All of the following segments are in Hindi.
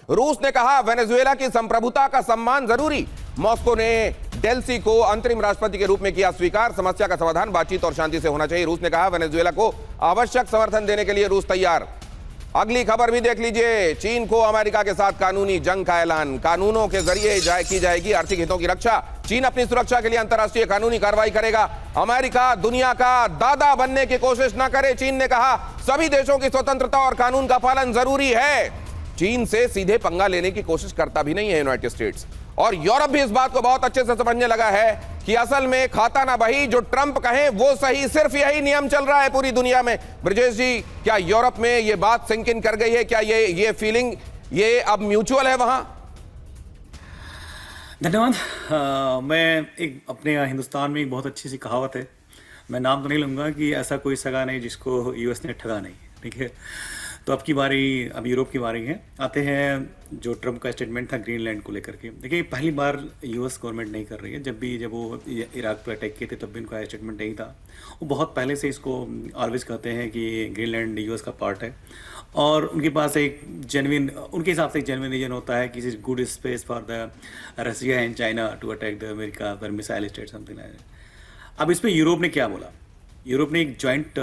रूस ने कहा वेनेजुएला की संप्रभुता का सम्मान जरूरी। मॉस्को ने डेल्सी को अंतरिम राष्ट्रपति के रूप में किया स्वीकार। समस्या का समाधान बातचीत और शांति से होना चाहिए। रूस ने कहा वेनेजुएला को आवश्यक समर्थन देने के लिए रूस तैयार। अगली खबर भी देख लीजिए। चीन को अमेरिका के साथ कानूनी जंग का ऐलान। कानूनों के जरिए की जाएगी आर्थिक हितों की रक्षा। चीन अपनी सुरक्षा के लिए अंतर्राष्ट्रीय कानूनी कार्रवाई करेगा। अमेरिका दुनिया का दादा बनने की कोशिश न करे। चीन ने कहा सभी देशों की स्वतंत्रता और कानून का पालन जरूरी है। चीन से सीधे पंगा लेने की कोशिश करता भी नहीं है यूनाइटेड स्टेट्स। और यूरोप भी इस बात को बहुत अच्छे से समझने लगा है कि असल में खाता ना बही, जो ट्रंप कहे वो सही। सिर्फ यही नियम चल रहा है पूरी दुनिया में। ब्रजेश जी, क्या यूरोप में ये बात सिंक इन कर गई है? क्या ये फीलिंग ये अब म्यूचुअल है वहां? धन्यवाद। मैं एक अपने हिंदुस्तान में एक बहुत अच्छी सी कहावत है, मैं नाम तो नहीं लूँगा, कि ऐसा कोई सगा नहीं जिसको यूएस ने ठगा नहीं। ठीक है, तो अब की बारी, अब यूरोप की बारी है। आते हैं जो ट्रंप का स्टेटमेंट था ग्रीनलैंड को लेकर के। देखिए, पहली बार यूएस गवर्नमेंट नहीं कर रही है। जब वो इराक पर अटैक किए थे तब भी उनका स्टेटमेंट नहीं था। वो बहुत पहले से इसको ऑलवेज कहते हैं कि ग्रीनलैंड यूएस का पार्ट है, और उनके पास एक जेन्युइन, उनके हिसाब से एक जेन्युइन रीजन होता है कि good space for the Russia and China to attack the America पर missile state something like that. अब इस पर यूरोप ने क्या बोला? यूरोप ने एक जॉइंट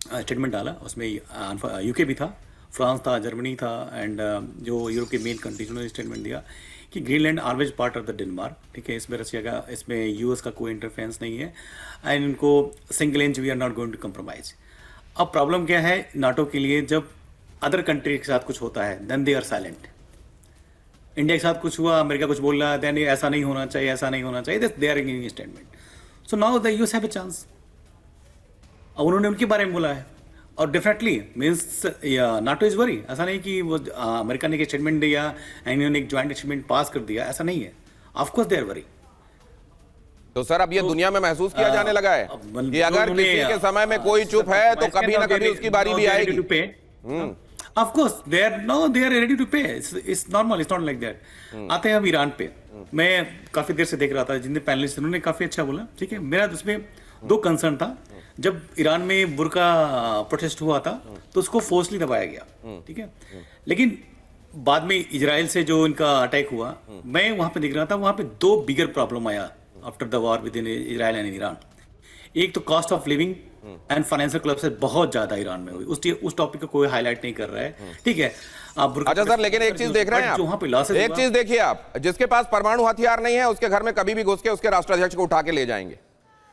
स्टेटमेंट डाला। उसमें यूके भी था, फ्रांस था, जर्मनी था, एंड जो यूरोप के मेन कंट्रीज, उन्होंने स्टेटमेंट दिया कि Greenland always part of the Denmark. ठीक है, इसमें रशिया का, इसमें यूएस का कोई इंटरफेरेंस नहीं है, एंड इनको single inch we are not going to compromise. अब प्रॉब्लम क्या है नाटो के लिए? जब अदर कंट्री के साथ कुछ होता है then they are silent. India के साथ कुछ हुआ, अमेरिका कुछ बोल रहा है, देन ऐसा नहीं होना चाहिए, ऐसा नहीं होना चाहिए, they are giving statement. So now the US have a chance. अब उन्होंने उनके बारे में बोला है, और definitely means NATO is worry. ऐसा नहीं कि वो अमेरिका ने एक स्टेटमेंट दिया एंड उन्होंने एक ज्वाइंट स्टेटमेंट पास कर दिया, ऐसा नहीं है। Of course they are worry. तो सर अब ये दुनिया में महसूस किया जाने लगा है कि अगर किसी के समय में कोई चुप है तो कभी ना कभी उसकी बारी भी आएगी। Of course, they are ready to pay. It's normal. It's not like that. आते हैं अब ईरान पे। मैं काफी देर से देख रहा था, जितने पैनलिस्ट उन्होंने काफी अच्छा बोला। ठीक है, मेरा उसमें दो कंसर्न था। जब ईरान में बुर्का प्रोटेस्ट हुआ था तो उसको फोर्सली दबाया गया। ठीक है, लेकिन बाद में इजराइल से जो इनका अटैक हुआ, मैं वहां पे देख रहा था, वहां पे दो बिगर प्रॉब्लम आया after the war with in Israel and Iran. एक तो cost of living and financial collapse बहुत ज्यादा ईरान में हुई। उस टॉपिक को कोई हाईलाइट नहीं कर रहा है। ठीक है, आप अच्छा सर, लेकिन एक चीज देख रहे हैं आप, एक चीज देखिए आप, जिसके पास परमाणु हथियार नहीं है उसके घर में कभी भी घुस के उसके राष्ट्राध्यक्ष को उठा के ले जाएंगे,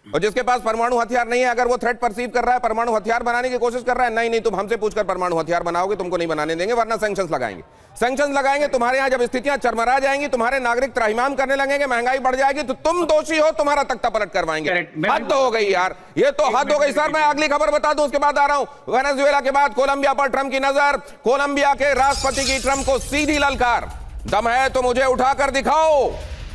और जिसके पास परमाणु हथियार नहीं है अगर वो थ्रेट परसीव कर रहा है, परमाणु हथियार बनाने की कोशिश कर रहा है, नहीं तुम हमसे पूछकर परमाणु हथियार बनाओगे, तुमको नहीं बनाने देंगे, वरना सैंक्शंस लगाएंगे। सैंक्शंस लगाएंगे, तुम्हारे यहां जब स्थितियां चरमरा जाएंगी, तुम्हारे नागरिक त्राहिमाम करने लगेंगे, महंगाई बढ़ जाएगी, तो तुम दोषी हो, तुम्हारा तख्ता पलट करवाएंगे। हद हो गई यार, ये तो हद हो गई। सर मैं अगली खबर बता दूं, उसके बाद आ रहा हूं। वेनेजुएला के बाद कोलंबिया पर ट्रंप की नजर। कोलंबिया के राष्ट्रपति की ट्रंप को सीधी ललकार। दम है तो मुझे उठाकर दिखाओ।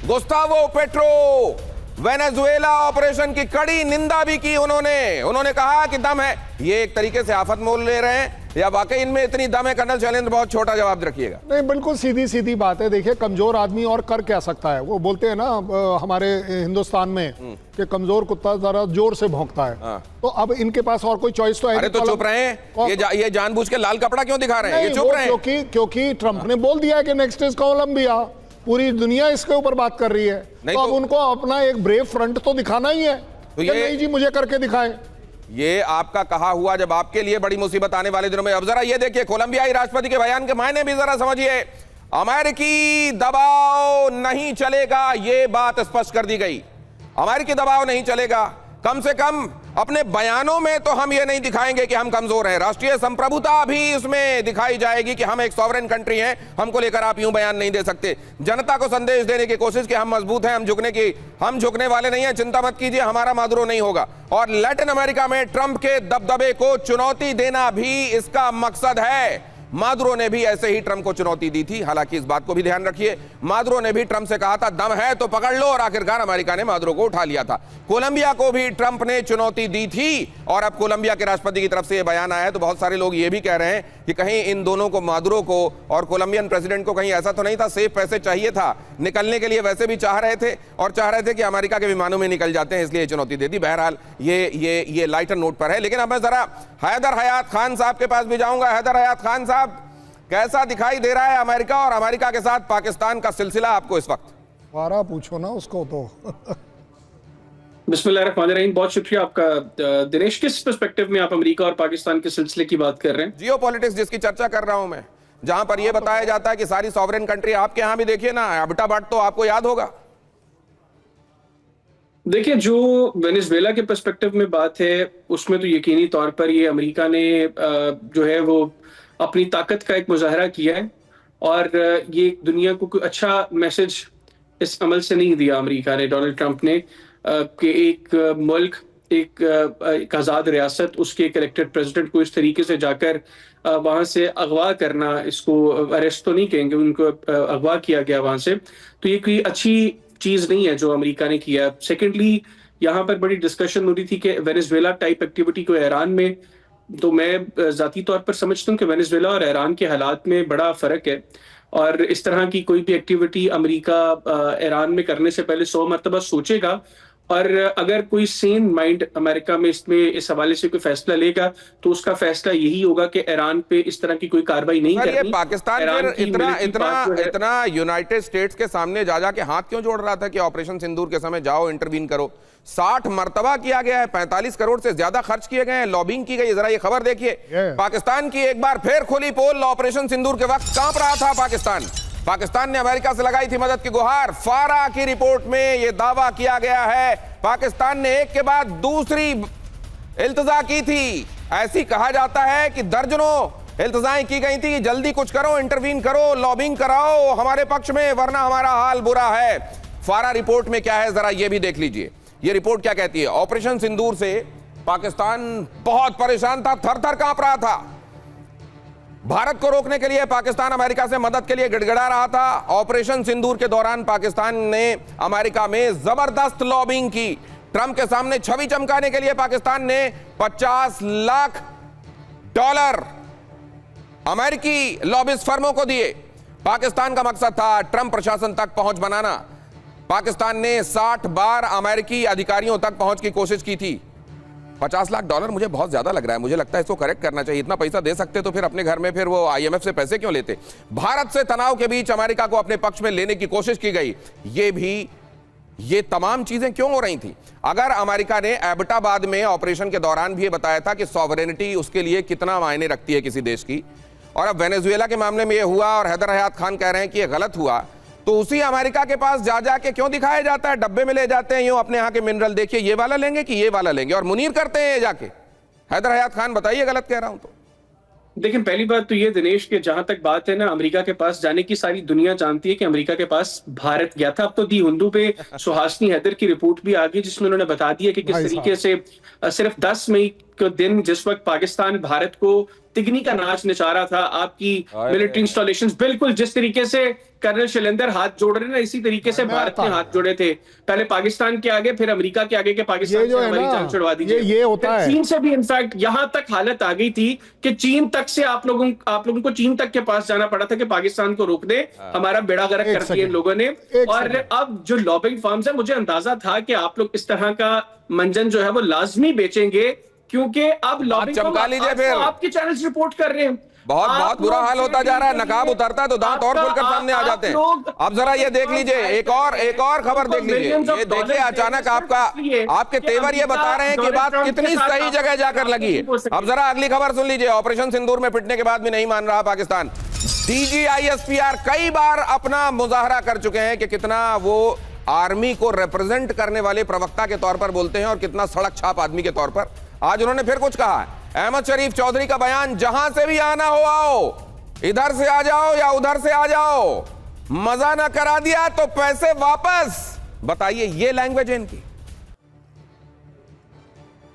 Gustavo petro. वेनेजुएला ऑपरेशन की कड़ी निंदा भी की उन्होंने कहा कि दम है। ये एक तरीके से आफत मोल ले रहे हैं या वाकई इनमें इतनी दम है? कर्नल शैलेंद्र, बहुत छोटा जवाब रखिएगा। नहीं, बिल्कुल सीधी सीधी बात है। देखिए, कमजोर आदमी और कर क्या सकता है? वो बोलते हैं ना हमारे हिंदुस्तान में कि कमजोर कुत्ता जरा जोर से भौंकता है। तो अब इनके पास और कोई चॉइस तो है? अरे तो चुप रहे हैं। ये जानबूझ के लाल कपड़ा क्यों दिखा रहे हैं? ये चुप रहे हैं क्योंकि ट्रंप ने बोल दिया है कि नेक्स्ट इज कोलंबिया। पूरी दुनिया इसके ऊपर बात कर रही है, तो अब उनको अपना एक ब्रेव फ्रंट तो दिखाना ही है। तो ये नहीं जी मुझे करके दिखाएं। ये आपका कहा हुआ जब आपके लिए बड़ी मुसीबत आने वाले दिनों में। अब जरा ये देखिए, कोलंबियाई राष्ट्रपति के बयान के मायने भी जरा समझिए। अमेरिकी दबाव नहीं चलेगा, ये बात स्पष्ट कर दी गई। अमेरिकी दबाव नहीं चलेगा, कम से कम अपने बयानों में तो हम ये नहीं दिखाएंगे कि हम कमजोर हैं। राष्ट्रीय संप्रभुता भी उसमें दिखाई जाएगी कि हम एक सॉवरेन कंट्री हैं, हमको लेकर आप यूं बयान नहीं दे सकते। जनता को संदेश देने की कोशिश कि हम मजबूत हैं, हम झुकने वाले नहीं हैं, चिंता मत कीजिए, हमारा मादुरो नहीं होगा। और लैटिन अमेरिका में ट्रंप के दबदबे को चुनौती देना भी इसका मकसद है। मादुरो ने भी ऐसे ही ट्रंप को चुनौती दी थी। हालांकि इस बात को भी ध्यान रखिए, मादुरो ने भी ट्रंप से कहा था दम है तो पकड़ लो, और आखिरकार अमेरिका ने मादुरो को उठा लिया था। कोलंबिया को भी ट्रंप ने चुनौती दी थी, और अब कोलंबिया के राष्ट्रपति की तरफ से यह बयान आया है। तो बहुत सारे लोग ये भी कह रहे हैं कि कहीं इन दोनों को, मादुरो को और कोलंबियन प्रेसिडेंट को, कहीं ऐसा तो नहीं था सेफ पैसे चाहिए था निकलने के लिए? वैसे भी चाह रहे थे, और चाह रहे थे कि अमेरिका के विमानों में निकल जाते हैं, इसलिए चुनौती दे दी। बहरहाल ये लाइटर नोट पर है। लेकिन अब मैं जरा हैदर हयात खान साहब के पास भी जाऊंगा। हैदर हयात खान साहब, कैसा दिखाई दे रहा है अमेरिका और अमेरिका के साथ पाकिस्तान का सिलसिला आपको इस वक्त? वारा पूछो ना उसको तो। बिस्मिल्लाहिर्रहमानिर्रहीम, बहुत शुक्रिया आपका। दिनेश, किस पर्सपेक्टिव में आप अमेरिका और पाकिस्तान के सिलसिले की बात कर रहे हैं? जियोपॉलिटिक्स जिसकी चर्चा कर रहा हूं मैं, जहां पर यह बताया जाता है कि सारी सॉवरेन कंट्री, आपके यहां भी देखिए ना, एबटाबाद तो आपको याद होगा। देखिए, जो वेनेजुएला के पर्सपेक्टिव में बात है उसमें तो यकीनी तौर पर ये अमेरिका ने जो है वो अपनी ताकत का एक मुजाहरा किया है और ये दुनिया को कोई अच्छा मैसेज इस अमल से नहीं दिया अमेरिका ने, डोनाल्ड ट्रंप ने, कि एक मुल्क, एक आज़ाद रियासत, उसके एक इलेक्टेड प्रेसिडेंट को इस तरीके से जाकर वहां से अगवा करना, इसको अरेस्ट तो नहीं कहेंगे, उनको अगवा किया गया वहां से, तो ये कोई अच्छी चीज नहीं है जो अमेरिका ने किया। सेकेंडली, यहाँ पर बड़ी डिस्कशन हो रही थी कि वेनेजुएला टाइप एक्टिविटी को ईरान में, तो मैं जाती तौर पर समझता हूँ कि वेनेजुएला और ईरान के हालात में बड़ा फर्क है और इस तरह की कोई भी एक्टिविटी अमेरिका ईरान में करने से पहले 100 मरतबा सोचेगा और अगर कोई सेन माइंड अमेरिका में इसमें इस हवाले से कोई फैसला लेगा तो उसका फैसला यही होगा कि ईरान पे इस तरह की कोई कार्रवाई नहीं करनी। ये पाकिस्तान फिर इतना यूनाइटेड स्टेट्स के सामने जा के हाथ क्यों जोड़ रहा था कि ऑपरेशन सिंदूर के समय जाओ इंटरवीन करो? 60 मरतबा किया गया है, 45 करोड़ से ज्यादा खर्च किए गए हैं, लॉबिंग की गई। जरा ये खबर देखिए, पाकिस्तान की एक बार फिर खुली पोल। ऑपरेशन सिंदूर के वक्त कांप रहा था पाकिस्तान ने अमेरिका से लगाई थी मदद की गुहार। फारा की रिपोर्ट में यह दावा किया गया है पाकिस्तान ने एक के बाद दूसरी इल्तजा की थी। ऐसी कहा जाता है कि दर्जनों इल्तजाएं की गई थी, जल्दी कुछ करो, इंटरवीन करो, लॉबिंग कराओ हमारे पक्ष में, वरना हमारा हाल बुरा है। फारा रिपोर्ट में क्या है जरा यह भी देख लीजिए। यह रिपोर्ट क्या कहती है? ऑपरेशन सिंदूर से पाकिस्तान बहुत परेशान था, थर थर कांप रहा था। भारत को रोकने के लिए पाकिस्तान अमेरिका से मदद के लिए गिड़गिड़ा रहा था। ऑपरेशन सिंदूर के दौरान पाकिस्तान ने अमेरिका में जबरदस्त लॉबिंग की। ट्रंप के सामने छवि चमकाने के लिए पाकिस्तान ने $50 लाख अमेरिकी लॉबिस्ट फर्मों को दिए। पाकिस्तान का मकसद था ट्रंप प्रशासन तक पहुंच बनाना। पाकिस्तान ने 60 बार अमेरिकी अधिकारियों तक पहुंच की कोशिश की थी। $50 लाख मुझे बहुत ज्यादा लग रहा है, मुझे लगता है इसको करेक्ट करना चाहिए। इतना पैसा दे सकते तो फिर अपने घर में फिर वो IMF से पैसे क्यों लेते? भारत से तनाव के बीच अमेरिका को अपने पक्ष में लेने की कोशिश की गई। ये तमाम चीजें क्यों हो रही थी? अगर अमेरिका ने एबटाबाद में ऑपरेशन के दौरान भी ये बताया था कि सॉवरेनिटी उसके लिए कितना मायने रखती है किसी देश की, और अब वेनेजुएला के मामले में ये हुआ और हैदर हयात खान कह रहे हैं कि ये गलत हुआ, तो उसी अमेरिका के पास जा के क्यों दिखाया जाता है? डब्बे में ले जाते हैं यूं, अपने यहाँ के मिनरल देखिए, ये वाला लेंगे कि ये वाला लेंगे, और मुनीर करते हैं ये जाके। हैदर हयात खान बताइए गलत कह रहा हूं तो? लेकिन पहली बात तो ये दिनेश, के जहां तक बात है ना, अमेरिका के पास जाने की सारी दुनिया जानती है कि अमेरिका के पास भारत गया था। अब तो दी हिंदू पे सुहासनी हैदर की रिपोर्ट भी आ गई जिसमें उन्होंने बता दिया कि किस तरीके से सिर्फ 10 मई के दिन, जिस वक्त पाकिस्तान भारत को तिगनी का नाच नचा रहा था, आपकी मिलिट्री इंस्टॉलेशंस बिल्कुल जिस तरीके से कर्नल शैलेंद्र हाथ जोड़ रहे ना, इसी तरीके से भारत ने हाथ जोड़े थे, पहले पाकिस्तान के आगे फिर अमेरिका के आगे, के पाकिस्तान से हमारी जान छुड़वा दीजिए। ये होता है। चीन से भी इनफैक्ट यहां तक हालत आ गई थी कि चीन तक से आप लोगों को चीन तक के पास जाना पड़ा था कि पाकिस्तान को रोक दे, हमारा बेड़ा गर्क कर दिया इन लोगों ने। और अब जो लॉबिंग फर्म्स है, मुझे अंदाजा था कि आप लोग इस तरह का मंजन जो है वो लाजमी बेचेंगे, क्योंकि अब लॉबिंग चमका लीजिए फिर। आपके चैनल्स रिपोर्ट कर रहे हैं, बहुत बुरा हाल होता जा रहा है। नकाब उतरता है तो दांत और खुलकर सामने आ जाते हैं। अब जरा ये देख लीजिए, एक और खबर देख लीजिए। ये देखिए, अचानक आपके तेवर ये बता रहे हैं कि बात कितनी सही जगह जाकर लगी है। अब जरा अगली खबर सुन लीजिए। ऑपरेशन सिंदूर में पिटने के बाद भी नहीं मान रहा पाकिस्तान। DGISPR कई बार अपना मुजाहरा कर चुके हैं कि कितना वो आर्मी को रिप्रेजेंट करने वाले प्रवक्ता के तौर पर बोलते हैं और कितना सड़क छाप आदमी के तौर पर। आज उन्होंने फिर कुछ कहा है। अहमद शरीफ चौधरी का बयान, जहां से भी आना हो आओ, इधर से आ जाओ या उधर से आ जाओ, मजा ना करा दिया तो पैसे वापस। बताइए, ये लैंग्वेज है इनकी?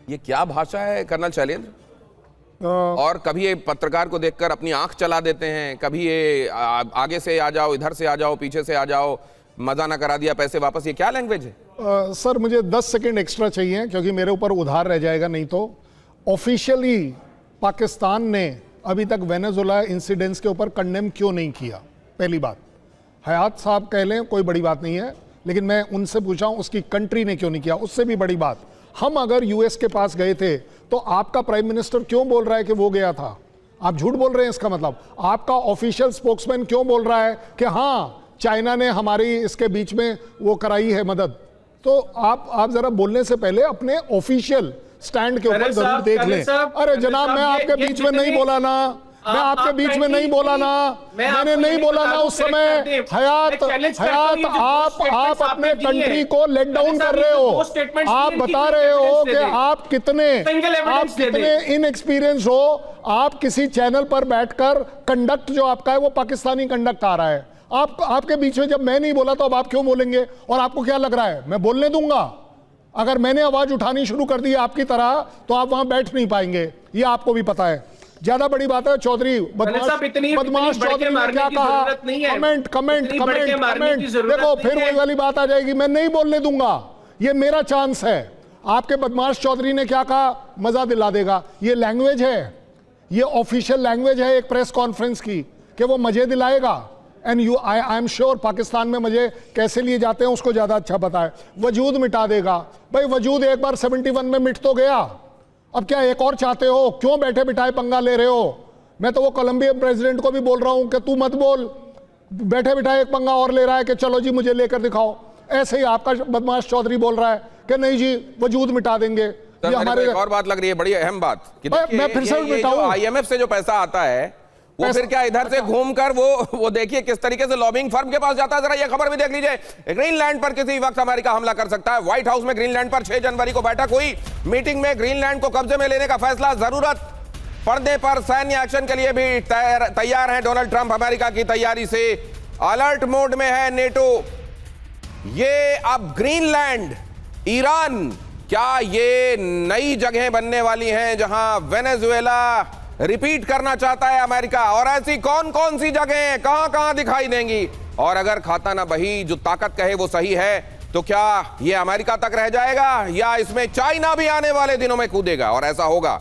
ये क्या भाषा है कर्नल शैलेंद्र? और कभी ये पत्रकार को देखकर अपनी आंख चला देते हैं, कभी ये आगे से आ जाओ, इधर से आ जाओ, पीछे से आ जाओ, मजा ना करा दिया पैसे वापस। ये क्या लैंग्वेज है? सर, मुझे 10 सेकंड एक्स्ट्रा चाहिए क्योंकि मेरे ऊपर उधार रह जाएगा नहीं तो। ऑफिशियली पाकिस्तान ने अभी तक वेनेजुएला इंसिडेंट्स के ऊपर कंडेम क्यों नहीं किया? पहली बात, हयात साहब कह लें कोई बड़ी बात नहीं है, लेकिन मैं उनसे पूछा हूं उसकी कंट्री ने क्यों नहीं किया। उससे भी बड़ी बात, हम अगर US के पास गए थे तो आपका प्राइम मिनिस्टर क्यों बोल रहा है कि वो गया था? आप झूठ बोल रहे हैं, इसका मतलब आपका ऑफिशियल स्पोक्समैन क्यों बोल रहा है कि हाँ चाइना ने हमारी इसके बीच में वो कराई है मदद? तो आप जरा बोलने से पहले अपने ऑफिशियल स्टैंड के ऊपर जरूर देख लें। अरे जनाब, मैं आपके बीच में नहीं बोला ना, मैं आपके बीच में नहीं बोला ना, मैंने नहीं बोला ना उस समय। हयात आप अपने कंट्री को लेट डाउन कर रहे हो। आप बता रहे हो कि आप कितने इनएक्सपीरियंस हो। आप किसी चैनल पर बैठकर कंडक्ट जो आपका है वो पाकिस्तानी कंडक्ट आ रहा है। आपके बीच में जब मैं नहीं बोला तो अब आप क्यों बोलेंगे? और आपको क्या लग रहा है मैं बोलने दूंगा? अगर मैंने आवाज उठानी शुरू कर दी आपकी तरह तो आप वहां बैठ नहीं पाएंगे, ये आपको भी पता है। ज्यादा बड़ी बात है चौधरी बदमाश चौधरी ने क्या कहा? कमेंट देखो, फिर वही वाली बात आ जाएगी, मैं नहीं बोलने दूंगा, ये मेरा चांस है। आपके बदमाश चौधरी ने क्या कहा? मजा दिला देगा। ये लैंग्वेज है, ये ऑफिशियल लैंग्वेज है एक प्रेस कॉन्फ्रेंस की कि वो मजे दिलाएगा। And I am sure Pakistan में मजे कैसे लिए जाते हैं उसको ज्यादा अच्छा पता है। वजूद मिटा देगा। भाई वजूद एक बार 71 में मिट तो गया, अब क्या एक और चाहते हो? क्यों बैठे बिठाए पंगा ले रहे हो? मैं तो वो कोलंबियन प्रेसिडेंट को भी बोल रहा हूं कि तू मत बोल, बैठे बिठाए एक पंगा और ले रहा है कि चलो जी मुझे लेकर दिखाओ। ऐसे ही आपका बदमाश चौधरी बोल रहा है कि नहीं जी वजूद मिटा देंगे। ये हमारे एक और बात लग रही है, बड़ी अहम बात कि मैं फिर से बताऊं, IMF से जो पैसा आता है वो फिर क्या इधर से घूमकर वो देखिए किस तरीके से लॉबिंग फर्म के पास जाता है। जरा ये खबर भी देख लीजिए। ग्रीनलैंड पर किसी वक्त अमेरिका हमला कर सकता है। व्हाइट हाउस में ग्रीनलैंड पर 6 जनवरी को बैठक हुई। मीटिंग में ग्रीनलैंड को कब्जे में लेने का फैसला, जरूरत पड़ने पर सैन्य एक्शन के लिए भी तैयार हैं डोनाल्ड ट्रंप। अमेरिका की तैयारी से अलर्ट मोड में है नेटो। ये अब ग्रीनलैंड, ईरान, क्या ये नई जगह बनने वाली हैं जहां वेनेजुएला रिपीट करना चाहता है अमेरिका? और ऐसी कौन कौन सी जगह कहां कहां दिखाई देंगी? और अगर खाता ना बही जो ताकत कहे वो सही है तो क्या ये अमेरिका तक रह जाएगा या इसमें चाइना भी आने वाले दिनों में कूदेगा? और ऐसा होगा